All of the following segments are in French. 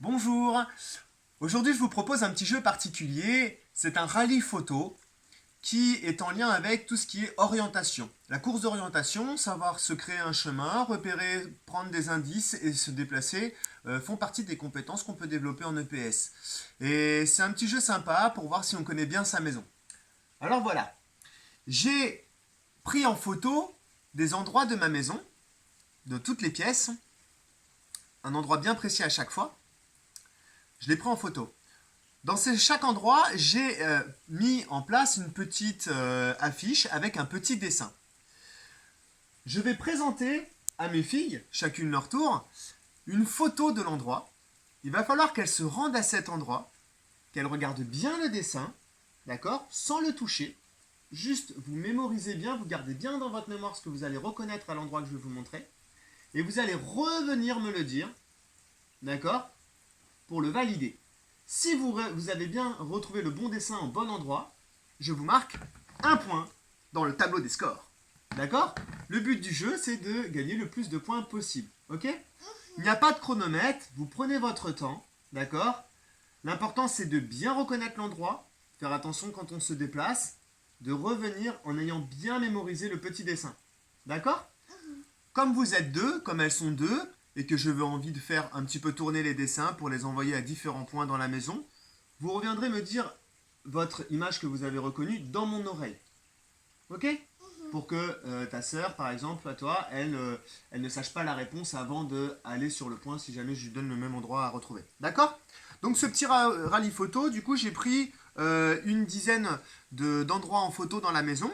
Bonjour. Aujourd'hui, je vous propose un petit jeu particulier. C'est un rallye photo qui est en lien avec tout ce qui est orientation. La course d'orientation, savoir se créer un chemin, repérer, prendre des indices et se déplacer font partie des compétences qu'on peut développer en EPS. Et c'est un petit jeu sympa pour voir si on connaît bien sa maison. Alors voilà, j'ai pris en photo des endroits de ma maison, de toutes les pièces, un endroit bien précis à chaque fois. Je l'ai pris en photo. Dans chaque endroit, j'ai mis en place une petite affiche avec un petit dessin. Je vais présenter à mes filles, chacune leur tour, une photo de l'endroit. Il va falloir qu'elles se rendent à cet endroit, qu'elles regardent bien le dessin, d'accord, sans le toucher. Juste, vous mémorisez bien, vous gardez bien dans votre mémoire ce que vous allez reconnaître à l'endroit que je vais vous montrer. Et vous allez revenir me le dire, d'accord, pour le valider. Si vous avez bien retrouvé le bon dessin au bon endroit, je vous marque un point dans le tableau des scores. D'accord? Le but du jeu, c'est de gagner le plus de points possible. Ok? Il n'y a pas de chronomètre, vous prenez votre temps. D'accord? L'important, c'est de bien reconnaître l'endroit, faire attention quand on se déplace, de revenir en ayant bien mémorisé le petit dessin. D'accord? Comme vous êtes deux, comme elles sont deux, et que je veux envie de faire un petit peu tourner les dessins pour les envoyer à différents points dans la maison, vous reviendrez me dire votre image que vous avez reconnue dans mon oreille. Ok? Pour que ta sœur, par exemple, à toi, elle ne sache pas la réponse avant d'aller sur le point si jamais je lui donne le même endroit à retrouver. D'accord? Donc ce petit rallye photo, du coup j'ai pris une dizaine d'endroits en photo dans la maison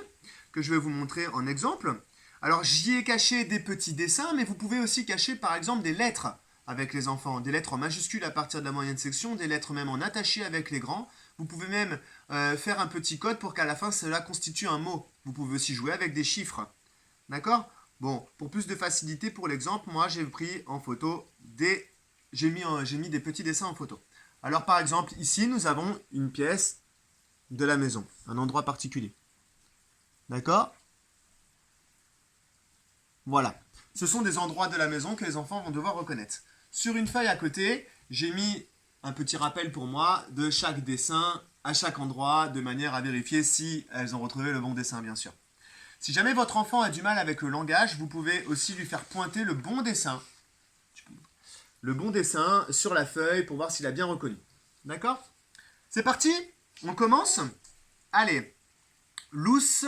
que je vais vous montrer en exemple. Alors j'y ai caché des petits dessins, mais vous pouvez aussi cacher par exemple des lettres avec les enfants, des lettres en majuscule à partir de la moyenne section, des lettres même en attaché avec les grands. Vous pouvez même faire un petit code pour qu'à la fin cela constitue un mot. Vous pouvez aussi jouer avec des chiffres. D'accord? Bon, pour plus de facilité pour l'exemple, moi j'ai pris en photo des... J'ai mis des petits dessins en photo. Alors par exemple, ici nous avons une pièce de la maison, un endroit particulier. D'accord? Voilà. Ce sont des endroits de la maison que les enfants vont devoir reconnaître. Sur une feuille à côté, j'ai mis un petit rappel pour moi de chaque dessin à chaque endroit, de manière à vérifier si elles ont retrouvé le bon dessin, bien sûr. Si jamais votre enfant a du mal avec le langage, vous pouvez aussi lui faire pointer le bon dessin. Le bon dessin sur la feuille pour voir s'il a bien reconnu. D'accord? C'est parti? On commence? Allez. Lousse,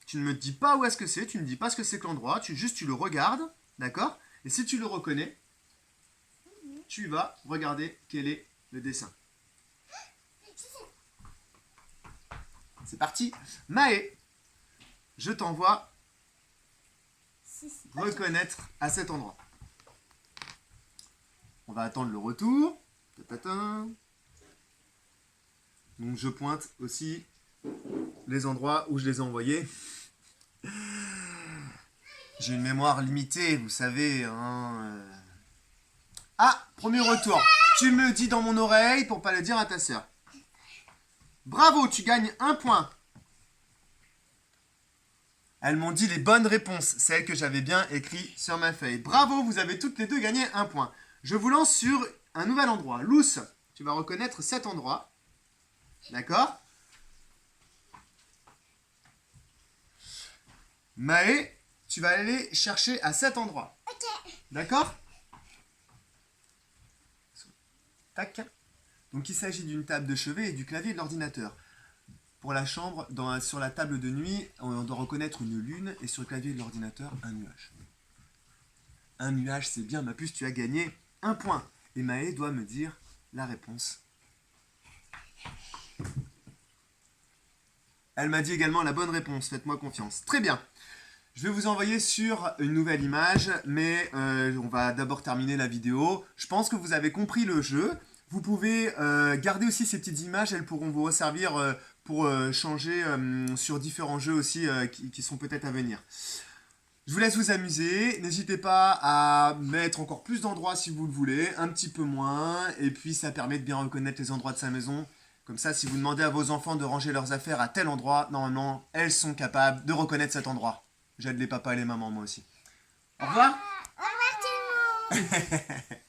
tu ne me dis pas où est-ce que c'est, tu ne me dis pas ce que c'est que l'endroit, tu le regardes, d'accord? Et si tu le reconnais, tu vas regarder quel est le dessin. C'est parti. Maë, je t'envoie reconnaître à cet endroit. On va attendre le retour. Donc je pointe aussi les endroits où je les ai envoyés. J'ai une mémoire limitée, vous savez. Ah, premier retour. Tu me le dis dans mon oreille pour pas le dire à ta sœur. Bravo, tu gagnes un point. Elles m'ont dit les bonnes réponses, celles que j'avais bien écrites sur ma feuille. Bravo, vous avez toutes les deux gagné un point. Je vous lance sur un nouvel endroit. Lousse, tu vas reconnaître cet endroit. D'accord? Maë, tu vas aller chercher à cet endroit. Ok. D'accord? Tac. Donc il s'agit d'une table de chevet et du clavier de l'ordinateur. Pour la chambre, sur la table de nuit, on doit reconnaître une lune et sur le clavier de l'ordinateur, un nuage. Un nuage, c'est bien, ma puce, tu as gagné un point. Et Maë doit me dire la réponse. Elle m'a dit également la bonne réponse, faites-moi confiance. Très bien. Je vais vous envoyer sur une nouvelle image, mais on va d'abord terminer la vidéo. Je pense que vous avez compris le jeu. Vous pouvez garder aussi ces petites images, elles pourront vous resservir pour changer sur différents jeux aussi qui sont peut-être à venir. Je vous laisse vous amuser, n'hésitez pas à mettre encore plus d'endroits si vous le voulez, un petit peu moins, et puis ça permet de bien reconnaître les endroits de sa maison. Comme ça, si vous demandez à vos enfants de ranger leurs affaires à tel endroit, normalement, elles sont capables de reconnaître cet endroit. J'aide les papas et les mamans, moi aussi. Au revoir. Au revoir tout le monde.